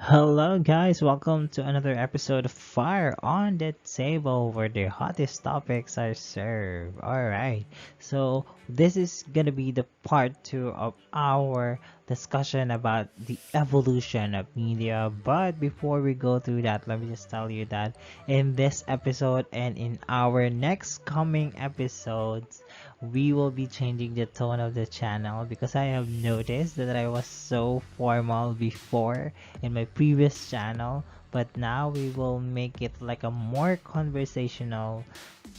Hello, guys. Welcome to another episode of Fire on the Table, where the hottest topics are served. All right. So this is gonna be the part two of our discussion about the evolution of media. But before we go through that, let me just tell you that in this episode and in our next coming episodes, we will be changing the tone of the channel because I have noticed that I was so formal before in my previous channel, but now we will make it like a more conversational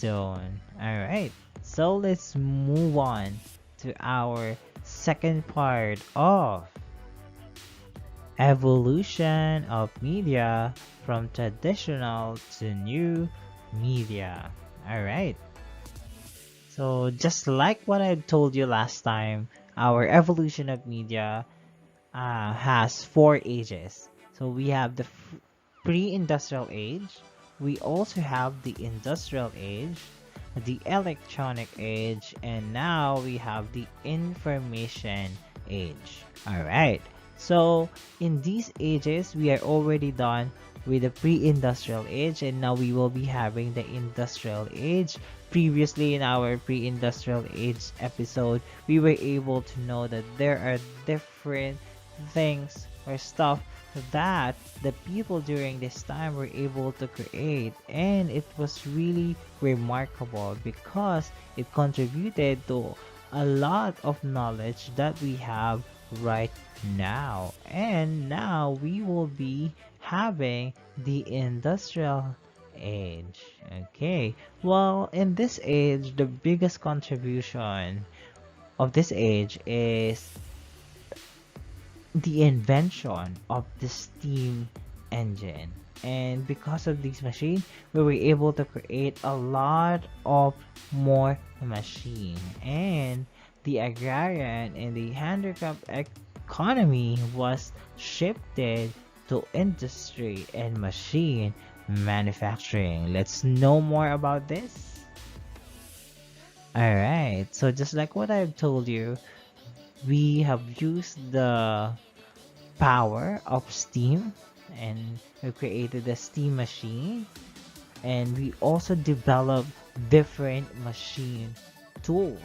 tone. Alright, so let's move on to our second part of evolution of media from traditional to new media. Alright, so just like what I told you last time, our evolution of media has four ages. So we have the pre-industrial age, we also have the industrial age, the electronic age, and now we have the information age. All right. So in these ages, we are already done with the pre-industrial age, and now we will be having the industrial age. Previously in our pre-industrial age episode, we were able to know that there are different things or stuff that the people during this time were able to create, and it was really remarkable because it contributed to a lot of knowledge that we have right now. And now we will be having the industrial age. Okay, well, in this age, the biggest contribution of this age is the invention of the steam engine. And because of this machine, we were able to create a lot of more machine. And the agrarian and the handicraft economy was shifted to industry and machine manufacturing. Let's know more about this. Alright, so just like what I've told you, we have used the power of steam, and we created a steam machine, and we also developed different machine tools.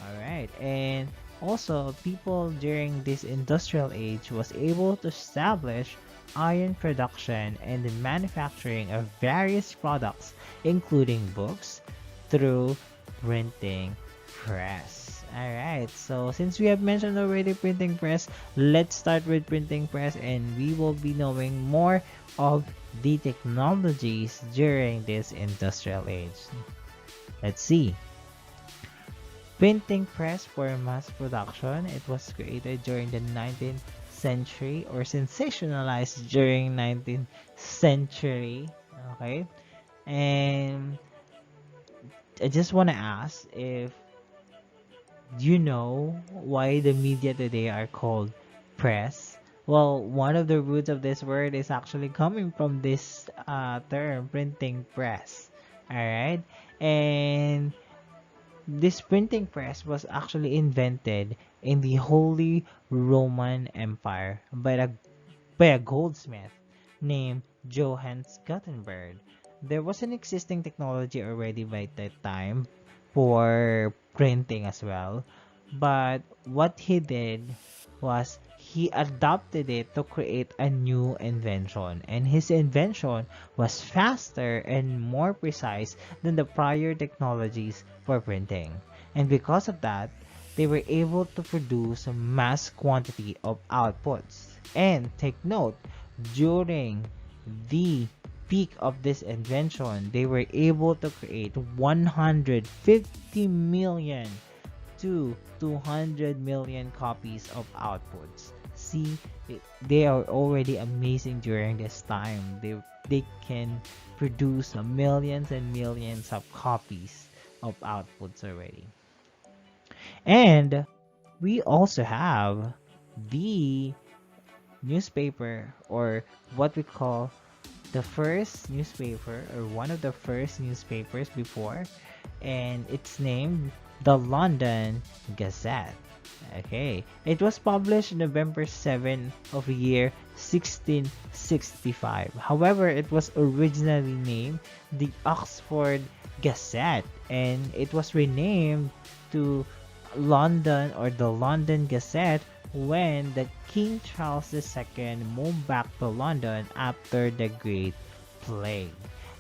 All right, and also people during this industrial age was able to establish iron production and the manufacturing of various products including books through printing press. Alright, so since we have mentioned already printing press, let's start with printing press, and we will be knowing more of the technologies during this industrial age. Let's see. Printing press for mass production. It was created during the 19th century, or sensationalized during 19th century. Okay, and I just want to ask if you know why the media today are called press. Well, one of the roots of this word is actually coming from this term, printing press. Alright? And this printing press was actually invented in the Holy Roman Empire by a goldsmith named Johannes Gutenberg. There was an existing technology already by that time for printing as well, but what he did was he adopted it to create a new invention, and his invention was faster and more precise than the prior technologies for printing. And because of that, they were able to produce a mass quantity of outputs. And take note, during the peak of this invention, they were able to create 150 million to 200 million copies of outputs. See, they are already amazing during this time. They can produce millions and millions of copies of outputs already. And we also have the newspaper, or what we call the first newspaper, or one of the first newspapers before, and it's named the London Gazette. Okay, it was published November 7 of the year 1665. However, it was originally named the Oxford Gazette, and it was renamed to London, or the London Gazette, when the King Charles II moved back to London after the Great Plague.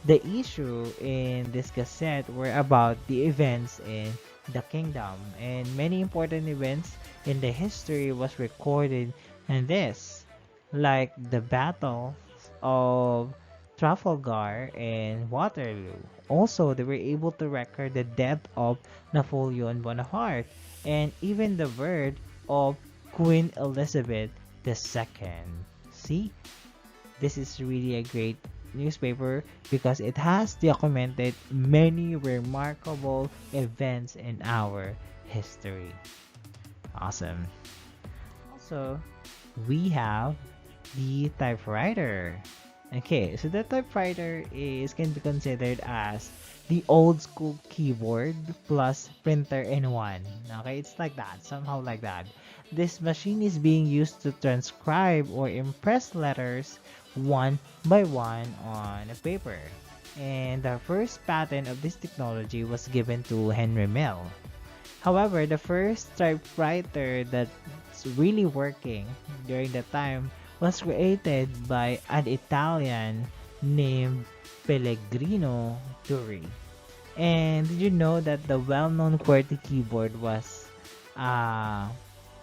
The issue in this gazette were about the events in the kingdom, and many important events in the history was recorded in this, like the battle of Trafalgar and Waterloo. Also, they were able to record the death of Napoleon Bonaparte, and even the birth of Queen Elizabeth II. See, this is really a great newspaper because it has documented many remarkable events in our history. Awesome. Also, we have the typewriter. Okay, so the typewriter can be considered as the old school keyboard plus printer in one. Okay, it's like that, somehow like that. This machine is being used to transcribe or impress letters one by one on a paper. And the first patent of this technology was given to Henry Mill. However, the first typewriter that's really working during the time was created by an Italian named Pellegrino Turri. And did you know that the well-known QWERTY keyboard was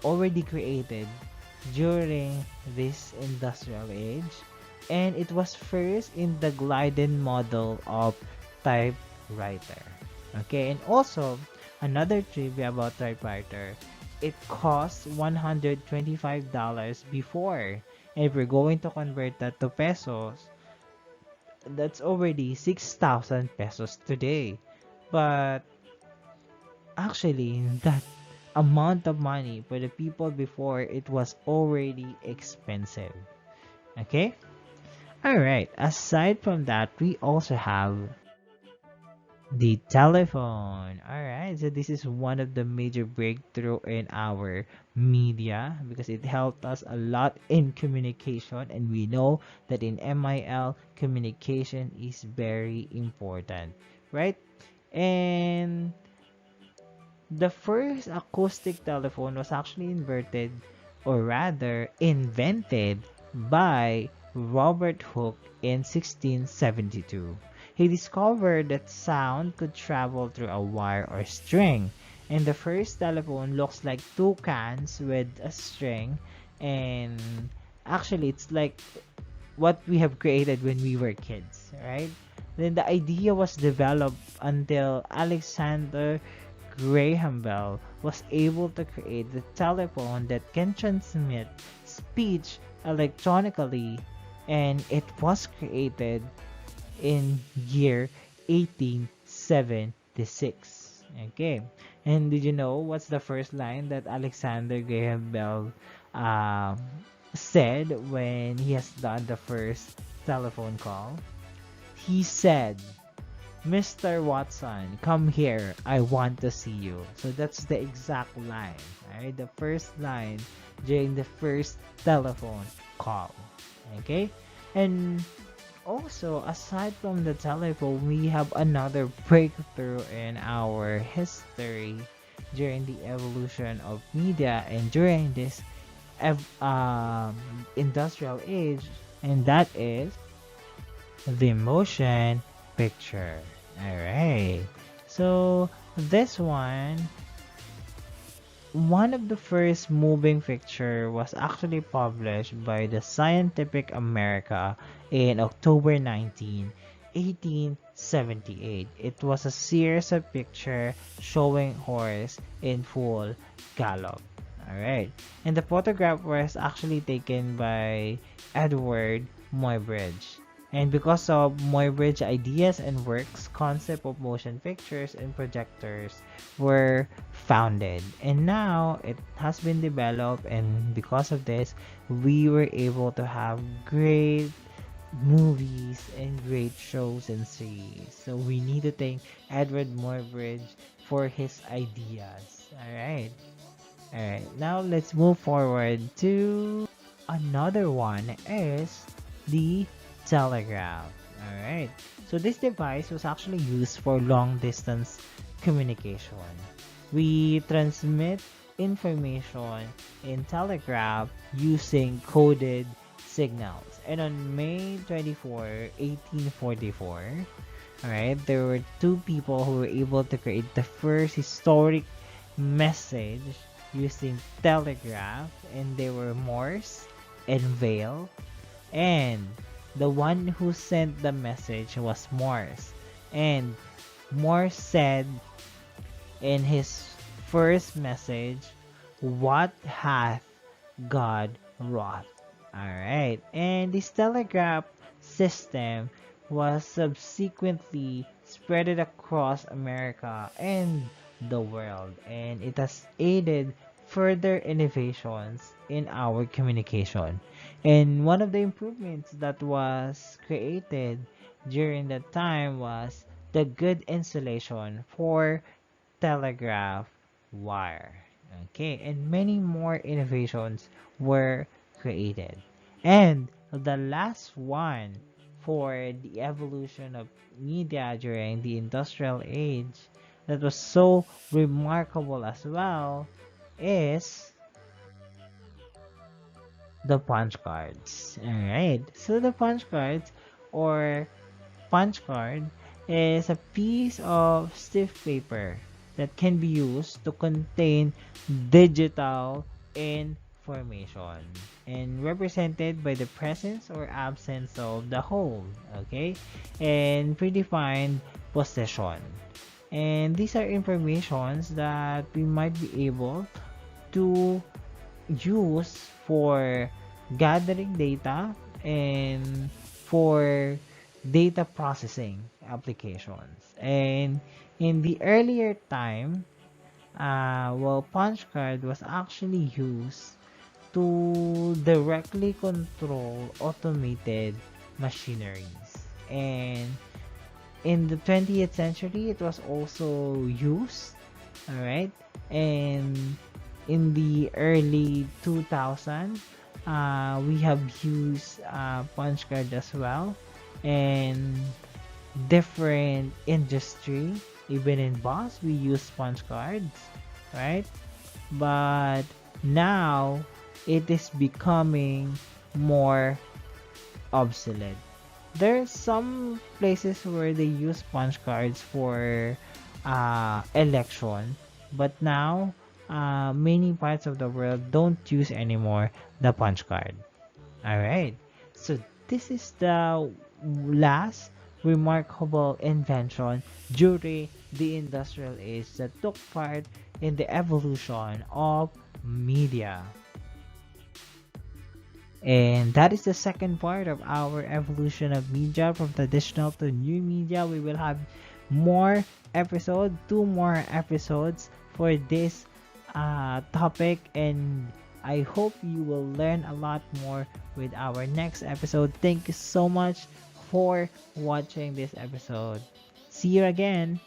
already created during this industrial age? And it was first in the Glyden model of typewriter. Okay, and also another trivia about typewriter, it cost $125 before. And if we're going to convert that to pesos, that's already 6,000 pesos today. But actually, that amount of money for the people before, it was already expensive. Okay? Alright, aside from that, we also have the telephone. Alright, so this is one of the major breakthrough in our media because it helped us a lot in communication, and we know that in MIL, communication is very important, right? And the first acoustic telephone was actually invented by Robert Hooke in 1672. He discovered that sound could travel through a wire or string, and the first telephone looks like two cans with a string, and actually it's like what we have created when we were kids, right? Then the idea was developed until Alexander Graham Bell was able to create the telephone that can transmit speech electronically, and it was created in year 1876. Okay, and did you know what's the first line that Alexander Graham Bell said when he has done the first telephone call? He said, "Mr. Watson, come here. I want to see you." So that's the exact line, right? The first line during the first telephone call. Okay? And also, aside from the telephone, we have another breakthrough in our history during the evolution of media and during this industrial age, and that is the motion picture. Alright, so this one of the first moving picture was actually published by the Scientific America in October 19, 1878. It was a series of pictures showing horse in full gallop. Alright. And the photograph was actually taken by Edward Muybridge. And because of Muybridge's ideas and works, concept of motion pictures and projectors were founded. And now it has been developed, and because of this, we were able to have great movies and great shows and series. So we need to thank Edward Muybridge for his ideas. Alright. Alright, now let's move forward to another one is the Telegraph. Alright, so this device was actually used for long distance communication. We transmit information in telegraph using coded signals. And on May 24, 1844, alright, there were two people who were able to create the first historic message using telegraph, and they were Morse and Vail, and the one who sent the message was Morse. And Morse said in his first message, "What hath God wrought?" Alright, and this telegraph system was subsequently spread across America and the world, and it has aided further innovations in our communication. And one of the improvements that was created during that time was the good insulation for telegraph wire. Okay, and many more innovations were created. And the last one for the evolution of media during the industrial age that was so remarkable as well is the punch cards. Alright, so the punch cards or punch card is a piece of stiff paper that can be used to contain digital information and represented by the presence or absence of the whole, okay, and predefined position. And these are informations that we might be able to use for gathering data and for data processing applications. And in the earlier time, punch card was actually used to directly control automated machineries. And in the 20th century, it was also used, alright, and in the early 2000s, we have used punch card as well, and different industry, even in boss, we use punch cards, right? But now, it is becoming more obsolete. There's some places where they use punch cards for election, but now many parts of the world don't use anymore the punch card. Alright, so this is the last remarkable invention during the industrial age that took part in the evolution of media. And that is the second part of our evolution of media from traditional to new media. We will have more episodes, two more episodes for this topic, and I hope you will learn a lot more with our next episode. Thank you so much for watching this episode. See you again.